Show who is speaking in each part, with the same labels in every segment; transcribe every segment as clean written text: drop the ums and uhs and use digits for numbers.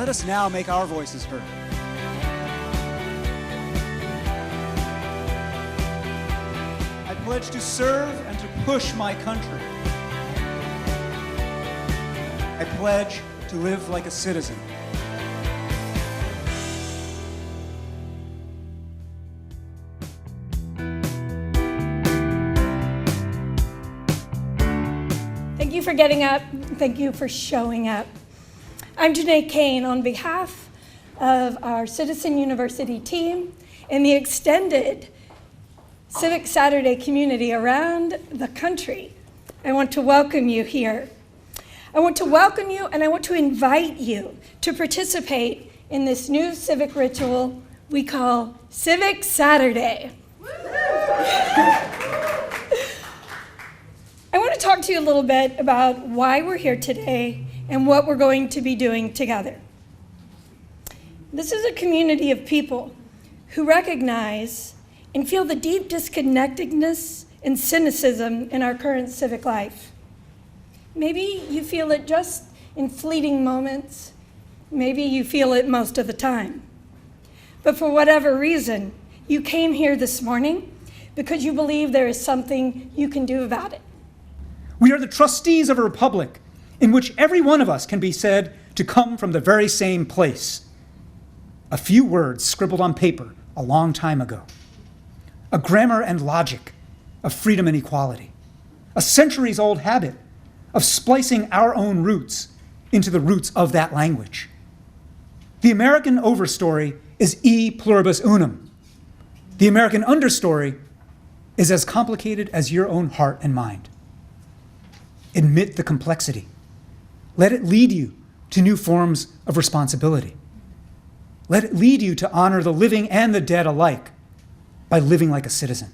Speaker 1: Let us now make our voices heard. I pledge to serve and to push my country. I pledge to live like a citizen.
Speaker 2: Thank you for getting up. Thank you for showing up. I'm Janae Kane on behalf of our Citizen University team and the extended Civic Saturday community around the country. I want to welcome you here. I want to welcome you and I want to invite you to participate in this new civic ritual we call Civic Saturday. I want to talk to you a little bit about why we're here today and what we're going to be doing together. This is a community of people who recognize and feel the deep disconnectedness and cynicism in our current civic life. Maybe you feel it just in fleeting moments. Maybe you feel it most of the time. But for whatever reason, you came here this morning because you believe there is something you can do about it.
Speaker 1: We are the trustees of a republic in which every one of us can be said to come from the very same place. A few words scribbled on paper a long time ago. A grammar and logic of freedom and equality. A centuries-old habit of splicing our own roots into the roots of that language. The American overstory is e pluribus unum. The American understory is as complicated as your own heart and mind. Admit the complexity. Let it lead you to new forms of responsibility. Let it lead you to honor the living and the dead alike by living like a citizen,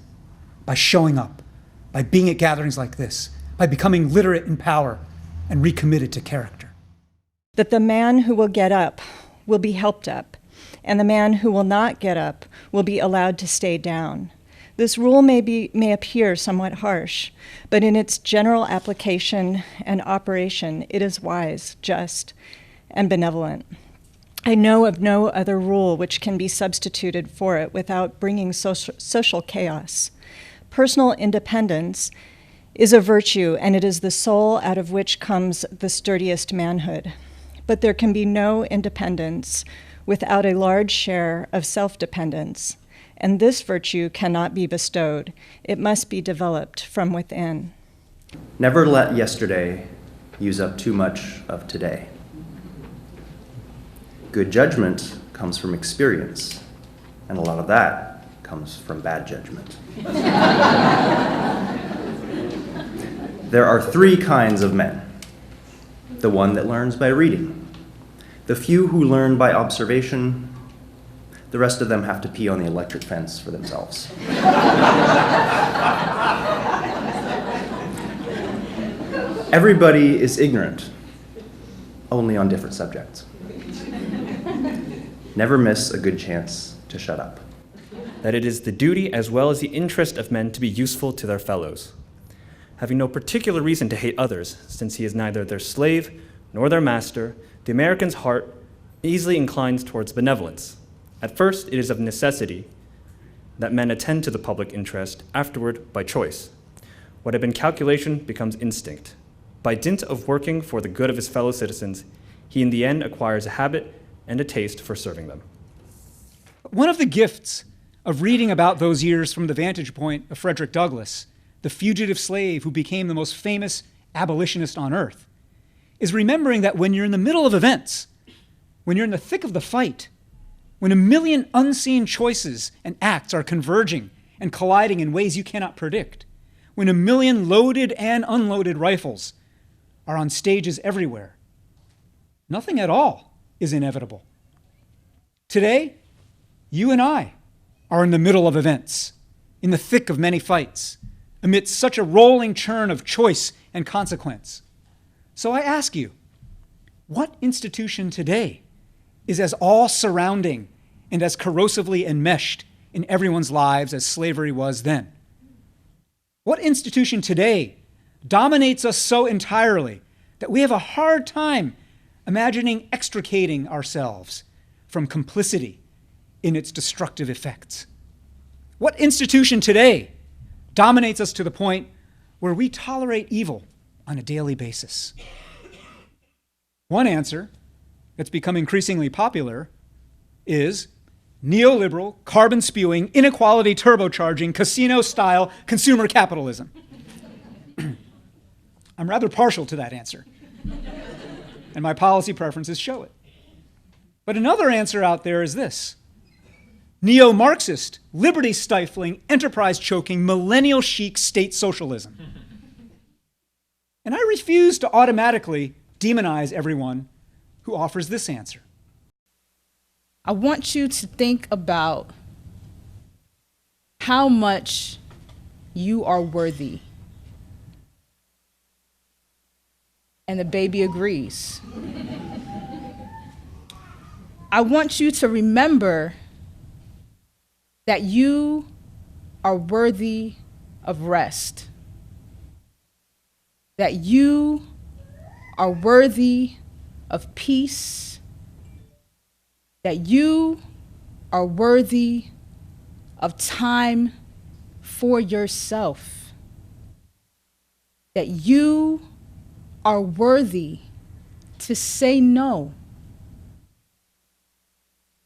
Speaker 1: by showing up, by being at gatherings like this, by becoming literate in power and recommitted to character.
Speaker 3: That the man who will get up will be helped up, and the man who will not get up will be allowed to stay down. This rule may appear somewhat harsh, but in its general application and operation, it is wise, just, and benevolent. I know of no other rule which can be substituted for it without bringing social chaos. Personal independence is a virtue, and it is the soul out of which comes the sturdiest manhood. But there can be no independence without a large share of self-dependence. And this virtue cannot be bestowed. It must be developed from within.
Speaker 4: Never let yesterday use up too much of today. Good judgment comes from experience, and a lot of that comes from bad judgment. There are three kinds of men. The one that learns by reading, the few who learn by observation. The rest of them have to pee on the electric fence for themselves. Everybody is ignorant, only on different subjects. Never miss a good chance to shut up.
Speaker 5: That it is the duty as well as the interest of men to be useful to their fellows, having no particular reason to hate others, since he is neither their slave nor their master. The American's heart easily inclines towards benevolence. At first, it is of necessity that men attend to the public interest, afterward by choice. What had been calculation becomes instinct. By dint of working for the good of his fellow citizens, he in the end acquires a habit and a taste for serving them.
Speaker 1: One of the gifts of reading about those years from the vantage point of Frederick Douglass, the fugitive slave who became the most famous abolitionist on earth, is remembering that when you're in the middle of events, when you're in the thick of the fight, when a million unseen choices and acts are converging and colliding in ways you cannot predict, when a million loaded and unloaded rifles are on stages everywhere, nothing at all is inevitable. Today, you and I are in the middle of events, in the thick of many fights, amidst such a rolling churn of choice and consequence. So I ask you, what institution today is as all-surrounding and as corrosively enmeshed in everyone's lives as slavery was then? What institution today dominates us so entirely that we have a hard time imagining extricating ourselves from complicity in its destructive effects? What institution today dominates us to the point where we tolerate evil on a daily basis? One answer that's become increasingly popular is neoliberal, carbon-spewing, inequality turbocharging, casino-style consumer capitalism. I'm rather partial to that answer, and my policy preferences show it. But another answer out there is this: neo-Marxist, liberty-stifling, enterprise-choking, millennial chic state socialism. And I refuse to automatically demonize everyone who offers this answer.
Speaker 6: I want you to think about how much you are worthy. And the baby agrees. I want you to remember that you are worthy of rest, that you are worthy of peace, that you are worthy of time for yourself, that you are worthy to say no.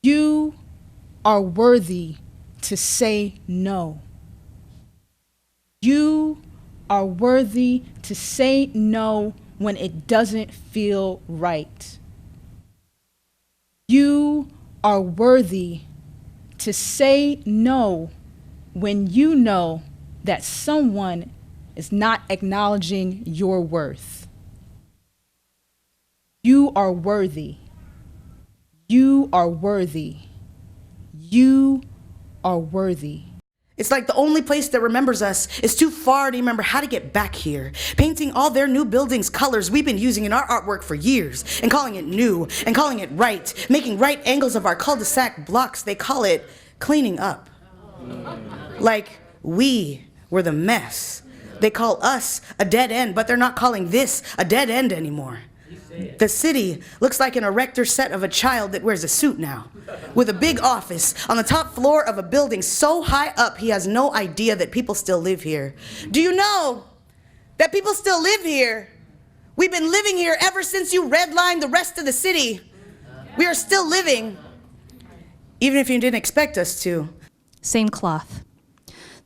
Speaker 6: You are worthy to say no. You are worthy to say no when it doesn't feel right. You are worthy to say no when you know that someone is not acknowledging your worth. You are worthy. You are worthy. You are worthy.
Speaker 7: It's like the only place that remembers us is too far to remember how to get back here. Painting all their new buildings colors we've been using in our artwork for years and calling it new and calling it right, making right angles of our cul-de-sac blocks. They call it cleaning up. Like we were the mess. They call us a dead end, but they're not calling this a dead end anymore. The city looks like an erector set of a child that wears a suit now, with a big office on the top floor of a building so high up he has no idea that people still live here. Do you know that people still live here? We've been living here ever since you redlined the rest of the city. We are still living, even if you didn't expect us to.
Speaker 8: Same cloth.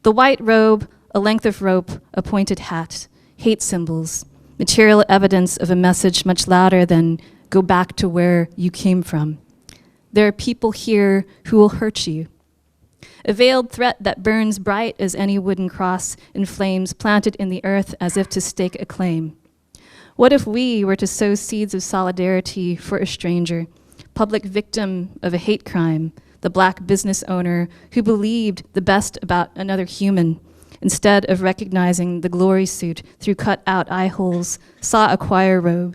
Speaker 8: The white robe, a length of rope, a pointed hat, hate symbols, material evidence of a message much louder than go back to where you came from. There are people here who will hurt you. A veiled threat that burns bright as any wooden cross in flames planted in the earth as if to stake a claim. What if we were to sow seeds of solidarity for a stranger, public victim of a hate crime, the black business owner who believed the best about another human, instead of recognizing the glory suit through cut-out eye holes, saw a choir robe,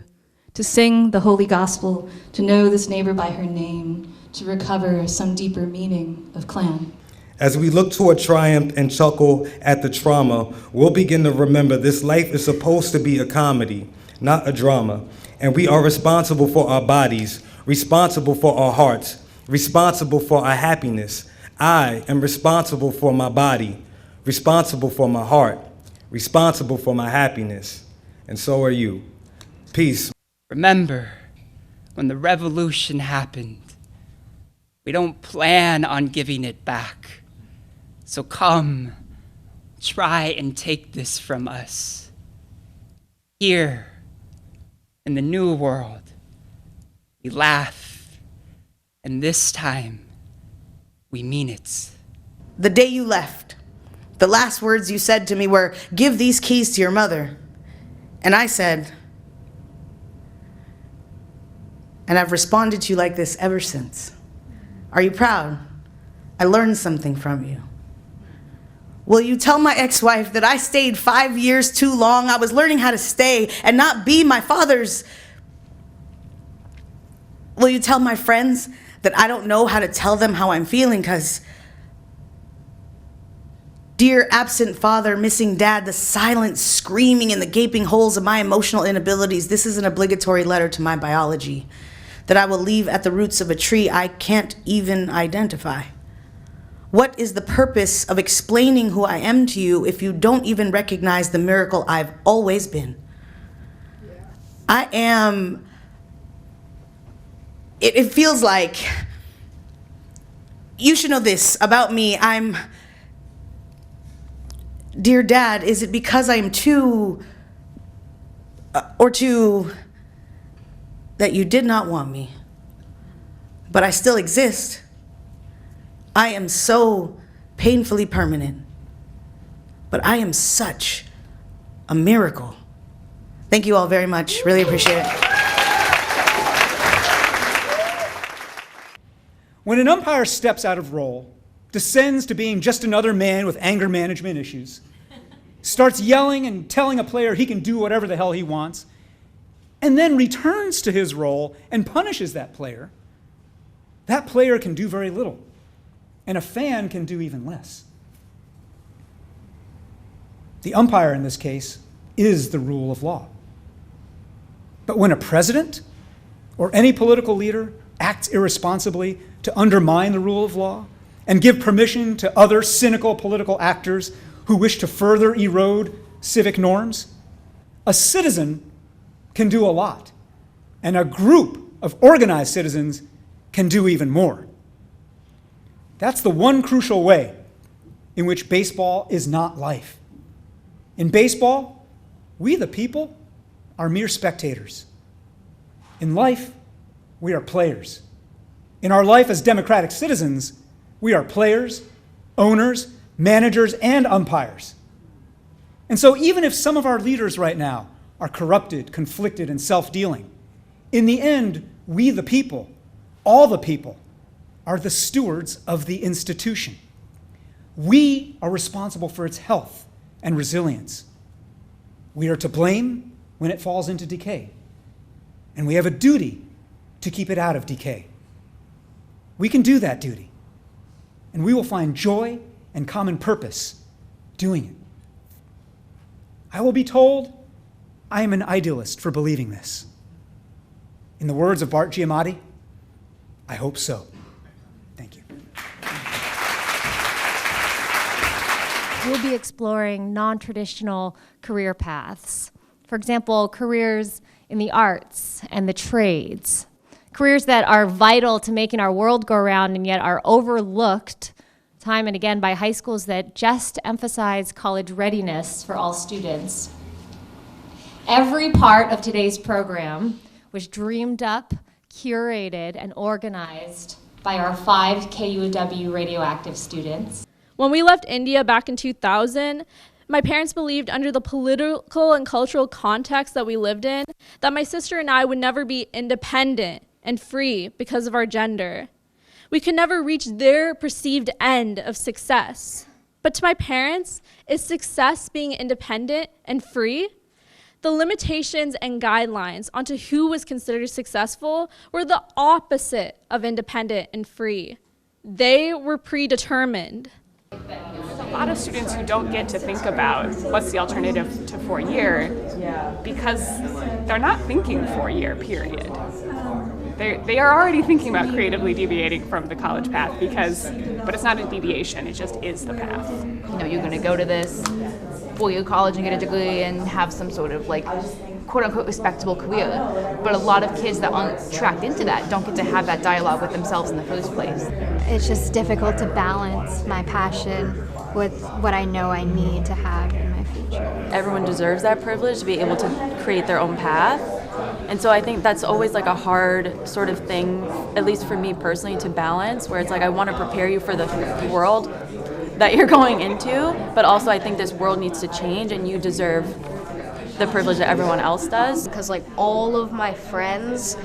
Speaker 8: to sing the holy gospel, to know this neighbor by her name, to recover some deeper meaning of clan.
Speaker 9: As we look toward triumph and chuckle at the trauma, we'll begin to remember this life is supposed to be a comedy, not a drama, and we are responsible for our bodies, responsible for our hearts, responsible for our happiness. I am responsible for my body, responsible for my heart, responsible for my happiness, and so are you. Peace.
Speaker 10: Remember, when the revolution happened, we don't plan on giving it back. So come, try and take this from us. Here, in the new world, we laugh, and this time, we mean it.
Speaker 7: The day you left, the last words you said to me were, "Give these keys to your mother." And I said, and I've responded to you like this ever since. Are you proud? I learned something from you. Will you tell my ex-wife that I stayed 5 years too long? I was learning how to stay and not be my father's. Will you tell my friends that I don't know how to tell them how I'm feeling because Dear absent father, missing dad, the silent screaming in the gaping holes of my emotional inabilities, this is an obligatory letter to my biology that I will leave at the roots of a tree I can't even identify. What is the purpose of explaining who I am to you if you don't even recognize the miracle I've always been? I am, it feels like, you should know this about me. Dear Dad, is it because I am too, that you did not want me, but I still exist? I am so painfully permanent, but I am such a miracle. Thank you all very much. Really appreciate it.
Speaker 1: When an umpire steps out of role, descends to being just another man with anger management issues, starts yelling and telling a player he can do whatever the hell he wants, and then returns to his role and punishes that player can do very little, and a fan can do even less. The umpire in this case is the rule of law. But when a president or any political leader acts irresponsibly to undermine the rule of law and give permission to other cynical political actors who wish to further erode civic norms, a citizen can do a lot, and a group of organized citizens can do even more. That's the one crucial way in which baseball is not life. In baseball, we the people are mere spectators. In life, we are players. In our life as democratic citizens, we are players, owners, managers, and umpires. And so even if some of our leaders right now are corrupted, conflicted, and self-dealing, in the end, we the people, all the people, are the stewards of the institution. We are responsible for its health and resilience. We are to blame when it falls into decay, and we have a duty to keep it out of decay. We can do that duty, and we will find joy and common purpose doing it. I will be told I am an idealist for believing this. In the words of Bart Giamatti, I hope so. Thank you.
Speaker 11: We'll be exploring non-traditional career paths. For example, careers in the arts and the trades. Careers that are vital to making our world go around and yet are overlooked time and again by high schools that just emphasize college readiness for all students. Every part of today's program was dreamed up, curated, and organized by our 5 KUOW radioactive students.
Speaker 12: When we left India back in 2000, my parents believed, under the political and cultural context that we lived in, that my sister and I would never be independent and free because of our gender. We could never reach their perceived end of success. But to my parents, is success being independent and free? The limitations and guidelines onto who was considered successful were the opposite of independent and free. They were predetermined.
Speaker 13: There's a lot of students who don't get to think about what's the alternative to 4-year because they're not thinking 4-year period. They are already thinking about creatively deviating from the college path but it's not a deviation, it just is the path.
Speaker 14: You know, you're going to go to this 4-year college and get a degree and have some sort of like quote-unquote respectable career, but a lot of kids that aren't tracked into that don't get to have that dialogue with themselves in the first place.
Speaker 15: It's just difficult to balance my passion with what I know I need to have in my future.
Speaker 16: Everyone deserves that privilege to be able to create their own path, and so I think that's always like a hard sort of thing, at least for me personally, to balance, where it's like I want to prepare you for the world that you're going into, but also I think this world needs to change and you deserve the privilege that everyone else does.
Speaker 17: Because like all of my friends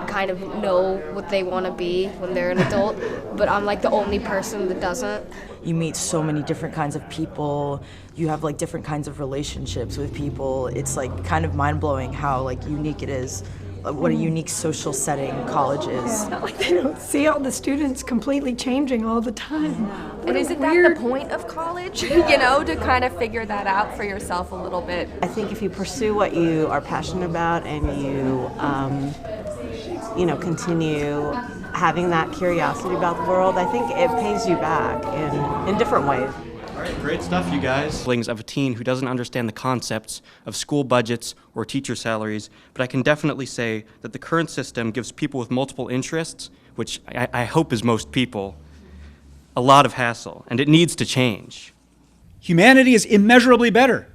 Speaker 17: kind of know what they want to be when they're an adult, but I'm like the only person that doesn't.
Speaker 18: You meet so many different kinds of people, you have like different kinds of relationships with people. It's like kind of mind-blowing how like unique it is what a unique social setting college is.
Speaker 19: It's not like they don't see all the students completely changing all the time.
Speaker 20: And isn't that the point of college? You know, to kind of figure that out for yourself a little bit.
Speaker 21: I think if you pursue what you are passionate about and you continue having that curiosity about the world, I think it pays you back in different ways.
Speaker 4: All right, great stuff, you guys. Of a teen who doesn't understand the concepts of school budgets or teacher salaries, but I can definitely say that the current system gives people with multiple interests, which I hope is most people, a lot of hassle, and it needs to change.
Speaker 1: Humanity is immeasurably better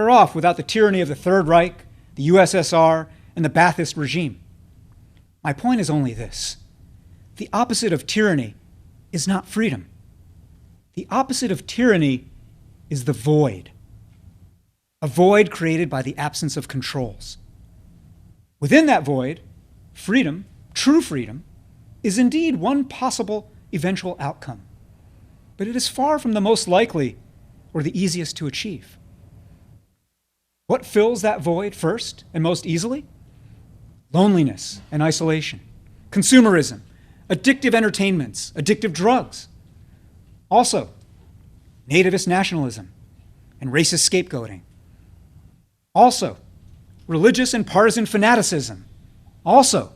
Speaker 1: off without the tyranny of the Third Reich, the USSR, and the Ba'athist regime. My point is only this: the opposite of tyranny is not freedom. The opposite of tyranny is the void, a void created by the absence of controls. Within that void, freedom, true freedom, is indeed one possible eventual outcome, but it is far from the most likely or the easiest to achieve. What fills that void first and most easily? Loneliness and isolation, consumerism, addictive entertainments, addictive drugs. Also, nativist nationalism and racist scapegoating. Also, religious and partisan fanaticism. Also,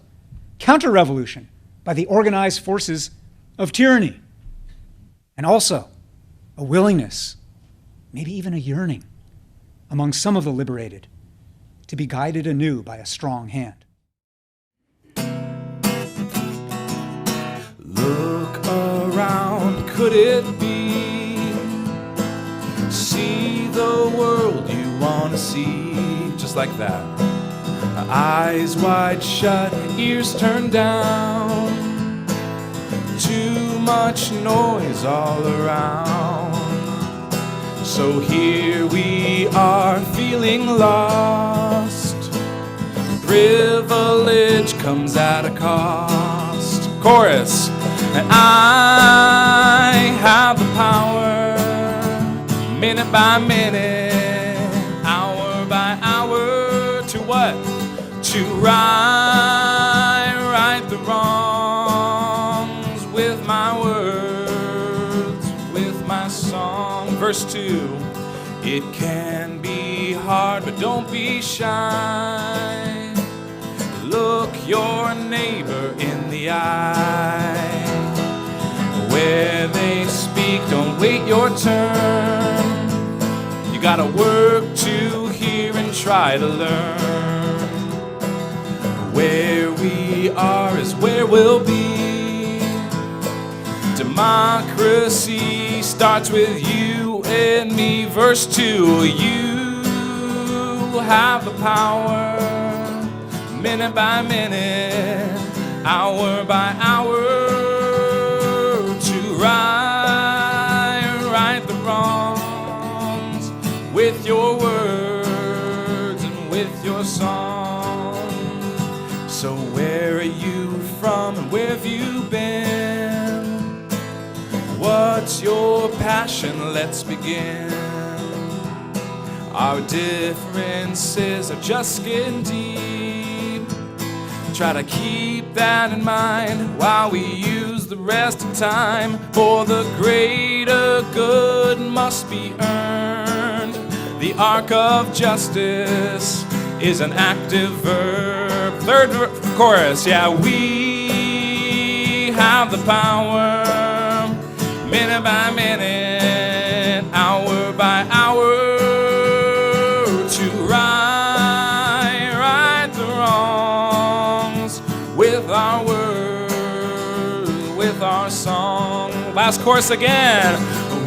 Speaker 1: counter-revolution by the organized forces of tyranny. And also, a willingness, maybe even a yearning, among some of the liberated to be guided anew by a strong hand.
Speaker 22: Look around, could it be? See the world you want to see, just like that. Eyes wide shut, ears turned down. Too much noise all around. So here we are feeling lost. Privilege comes at a cost. Chorus. And I have the power, minute by minute, hour by hour, to what? To right the wrongs with my words, with my song. Verse 2, it can be hard, but don't be shy. Look your neighbor in the eye. Where they speak, don't wait your turn. You gotta work to hear and try to learn. Where we are is where we'll be. Democracy starts with you and me. Verse 2, you have the power, minute by minute, hour by hour, right the wrongs with your words and with your song. So where are you from and where have you been? What's your passion? Let's begin. Our differences are just skin deep. Try to keep that in mind while we use the rest of time. For the greater good must be earned. The arc of justice is an active verb. Third chorus, yeah, we have the power, minute by minute, hour by hour, to right the wrongs with our words, with our song. Last chorus again.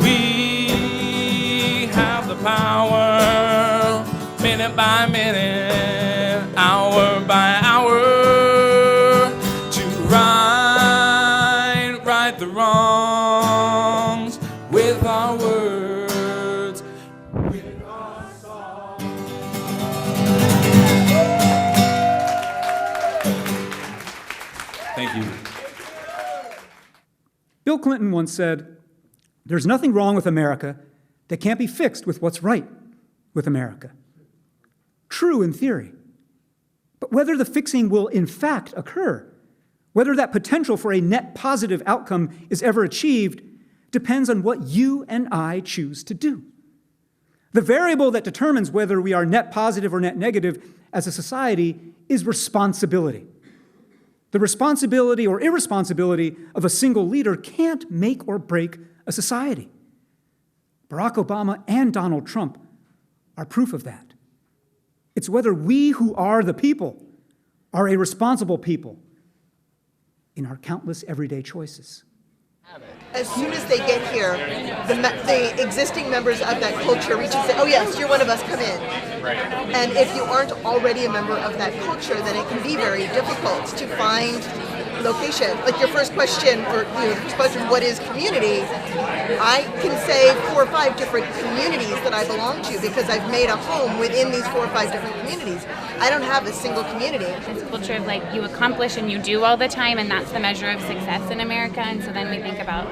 Speaker 22: We have the power, minute by minute, hour by hour, to right the wrongs with our words, with our song. Thank you.
Speaker 1: Bill Clinton once said, "There's nothing wrong with America that can't be fixed with what's right with America." True in theory. But whether the fixing will in fact occur, whether that potential for a net positive outcome is ever achieved, depends on what you and I choose to do. The variable that determines whether we are net positive or net negative as a society is responsibility. The responsibility or irresponsibility of a single leader can't make or break a society. Barack Obama and Donald Trump are proof of that. It's whether we who are the people are a responsible people in our countless everyday choices.
Speaker 2: As soon as they get here, the existing members of that culture reach and say, oh yes, you're one of us, come in. And if you aren't already a member of that culture, then it can be very difficult to find location. Like your first question, or the first question, what is community? I can say 4 or 5 different communities that I belong to because I've made a home within these 4 or 5 different communities. I don't have a single community.
Speaker 3: It's a culture of like you accomplish and you do all the time, and that's the measure of success in America. And so then we think about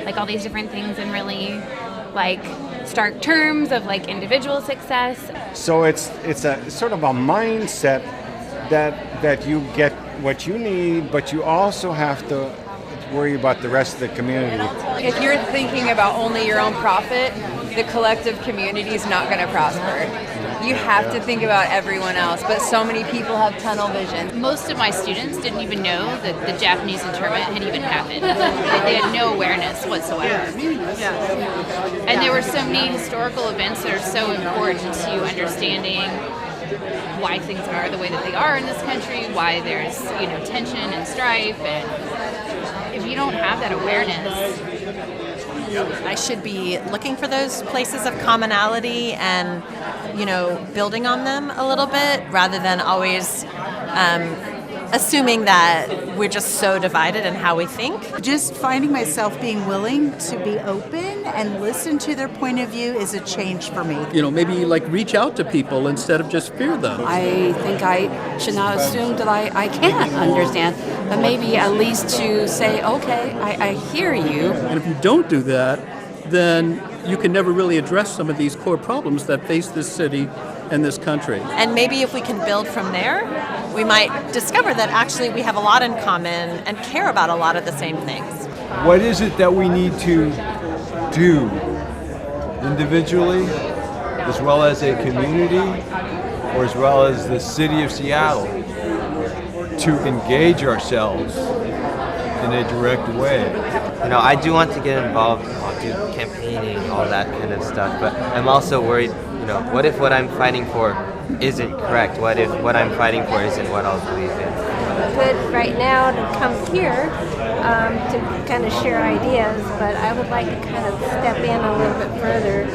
Speaker 3: like all these different things in really like stark terms of like individual success.
Speaker 23: So it's a sort of a mindset that you get what you need, but you also have to worry about the rest of the community.
Speaker 24: If you're thinking about only your own profit, the collective community is not going to prosper. You have to think about everyone else, but so many people have tunnel vision.
Speaker 3: Most of my students didn't even know that the Japanese internment had even happened. They had no awareness whatsoever. And there were so many historical events that are so important to understanding why things are the way that they are in this country, why there's, tension and strife, and if you don't have that awareness,
Speaker 25: I should be looking for those places of commonality and, building on them a little bit rather than always assuming that we're just so divided in how we think.
Speaker 26: Just finding myself being willing to be open and listen to their point of view is a change for me.
Speaker 27: Maybe like reach out to people instead of just fear them.
Speaker 28: I think I should not assume that I can't understand, but maybe at least to say, okay, I hear you.
Speaker 27: And if you don't do that, then you can never really address some of these core problems that face this city and this country.
Speaker 25: And maybe if we can build from there, we might discover that actually we have a lot in common and care about a lot of the same things.
Speaker 29: What is it that we need to do individually, as well as a community, or as well as the city of Seattle, to engage ourselves in a direct way?
Speaker 30: I do want to get involved, I'll do campaigning, all that kind of stuff, but I'm also worried, what if what I'm fighting for isn't correct? What if what I'm fighting for isn't what I'll believe in?
Speaker 31: Good right now to come here to kind of share ideas, but I would like to kind of step in a little bit further.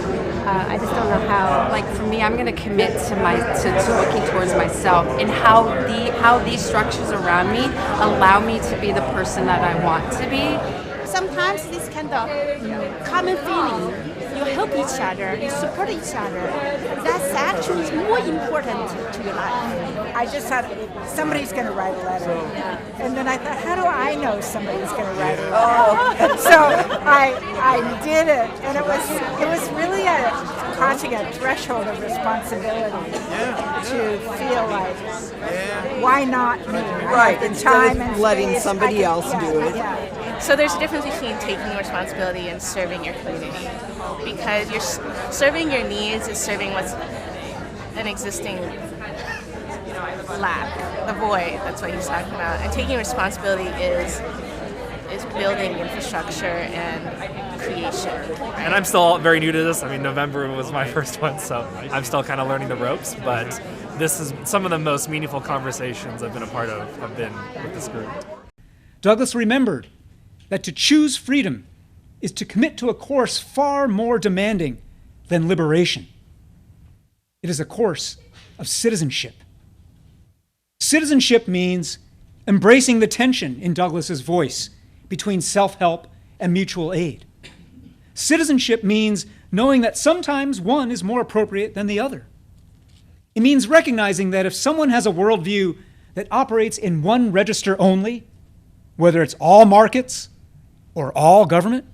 Speaker 31: I just don't know how.
Speaker 28: Like for me, I'm going to commit to looking towards myself and how these structures around me allow me to be the person that I want to be.
Speaker 32: Sometimes this kind of common feeling, you help each other, you support each other. That's actually more important to your life.
Speaker 19: I just thought somebody's going to write a letter. And then I thought, how do I know somebody's going to write a letter? So I did it, and it was really crossing a threshold of responsibility to feel like, why not me?
Speaker 2: Right, instead of letting somebody else do it.
Speaker 19: Yeah.
Speaker 33: So there's a difference between taking responsibility and serving your community, because you're serving your needs is serving what's an existing lack, the void. That's what he's talking about. And taking responsibility is building infrastructure and creation.
Speaker 5: And I'm still very new to this. I mean, November was my first one, so I'm still kind of learning the ropes. But this is some of the most meaningful conversations I've been a part of have been with this group.
Speaker 1: Douglas remembered that to choose freedom is to commit to a course far more demanding than liberation. It is a course of citizenship. Citizenship means embracing the tension in Douglas's voice between self-help and mutual aid. Citizenship means knowing that sometimes one is more appropriate than the other. It means recognizing that if someone has a worldview that operates in one register only, whether it's all markets or all government,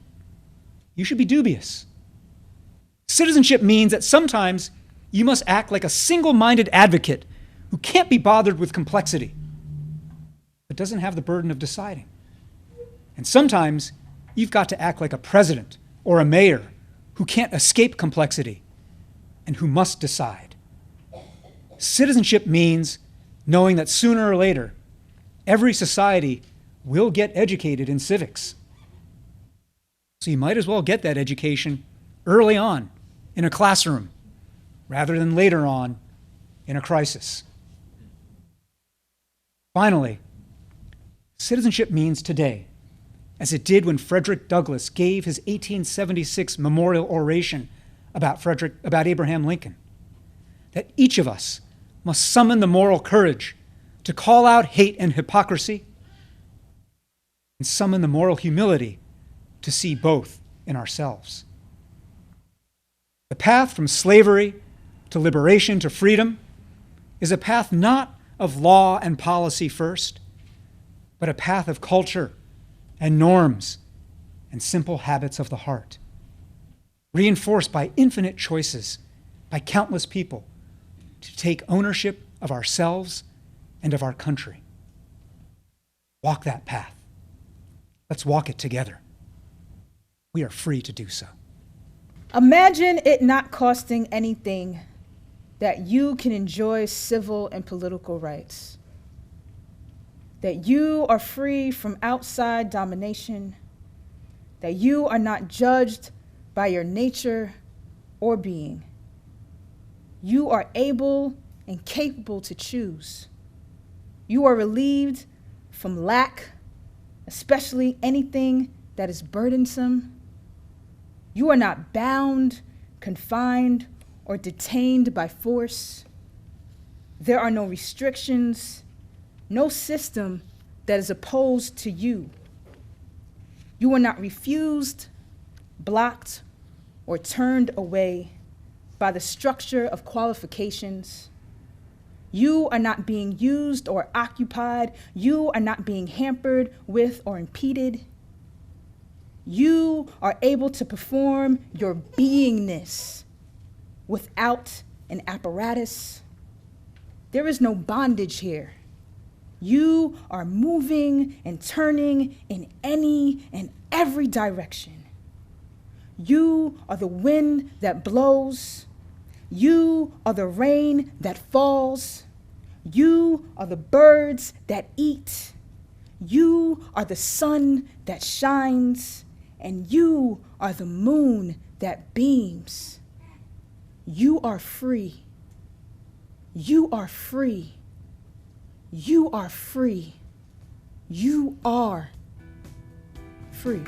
Speaker 1: you should be dubious. Citizenship means that sometimes you must act like a single-minded advocate who who can't be bothered with complexity, but doesn't have the burden of deciding. And sometimes you've got to act like a president or a mayor who can't escape complexity and who must decide. Citizenship means knowing that sooner or later, every society will get educated in civics. So you might as well get that education early on in a classroom rather than later on in a crisis. Finally, citizenship means today, as it did when Frederick Douglass gave his 1876 memorial oration about Abraham Lincoln, that each of us must summon the moral courage to call out hate and hypocrisy and summon the moral humility to see both in ourselves. The path from slavery to liberation to freedom is a path not of law and policy first, but a path of culture and norms and simple habits of the heart, reinforced by infinite choices by countless people to take ownership of ourselves and of our country. Walk that path. Let's walk it together. We are free to do so.
Speaker 6: Imagine it not costing anything that you can enjoy civil and political rights, that you are free from outside domination, that you are not judged by your nature or being. You are able and capable to choose. You are relieved from lack, especially anything that is burdensome. You are not bound, confined, or detained by force. There are no restrictions, no system that is opposed to you. You are not refused, blocked, or turned away by the structure of qualifications. You are not being used or occupied. You are not being hampered with or impeded. You are able to perform your beingness without an apparatus. There is no bondage here. You are moving and turning in any and every direction. You are the wind that blows. You are the rain that falls. You are the birds that eat. You are the sun that shines. And you are the moon that beams. You are free. You are free. You are free. You are free.